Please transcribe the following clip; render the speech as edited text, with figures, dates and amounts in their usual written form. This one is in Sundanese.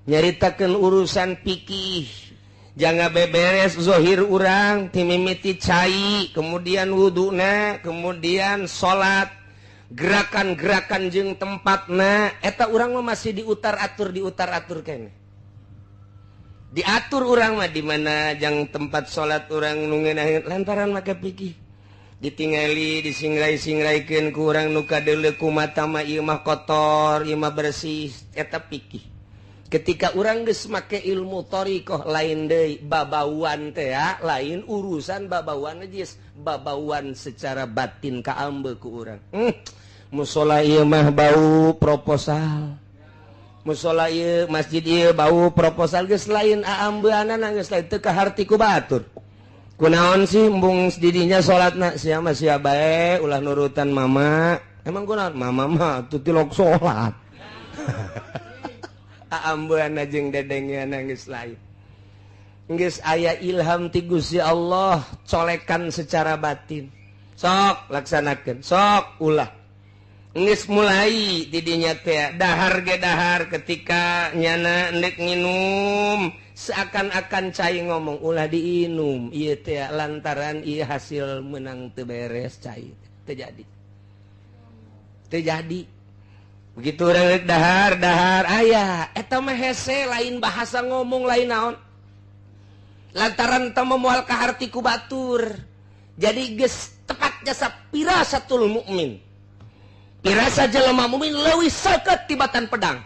nyaritakeun urusan pikih jangan beberes zohir urang timimiti cai kemudian wuduna kemudian salat gerakan-gerakan jeung tempatna eta urang mah masih diutar-atur keneh diatur urang mah di mana jang tempat salat urang nu ngeunaheun lantaran make pikih ditingali disingrai-singraikeun ku urang nu kadeuleu kumata mah ieu mah kotor ieu mah bersih eta pikih. Ketika orang geus make ilmu thariqah lain deui babauan teh ya lain urusan babauan geus babauan secara batin kaambe ku urang musola ieu mah bau proposal musola ieu masjid ieu bau proposal geus lain aambeunana geus lain teu kaharti ku batur kunaon sih embung didinya salatna sia mah sia bae ulah nurutan mama emang kunaon mama mah teu tilok salat ambeuna jeung dedengna geus lain. Geus aya ilham ti Gusti Allah colekan secara batin. Sok laksanakeun, sok ulah. Geus mulai di dinya teh dahar ge dahar ketika nyana endek nginum seakan-akan cai ngomong ulah diinum ieu teh lantaran ieu hasil menang teu beres cai teu jadi. Teu jadi. Begitu orang dahar ayah eta mah hese lain bahasa ngomong lain naon lantaran eta moal kaharti ku batur jadi geus tepat jasa pirasatul mukmin pirasa jelema mukmin leuwih seukeut tibatan pedang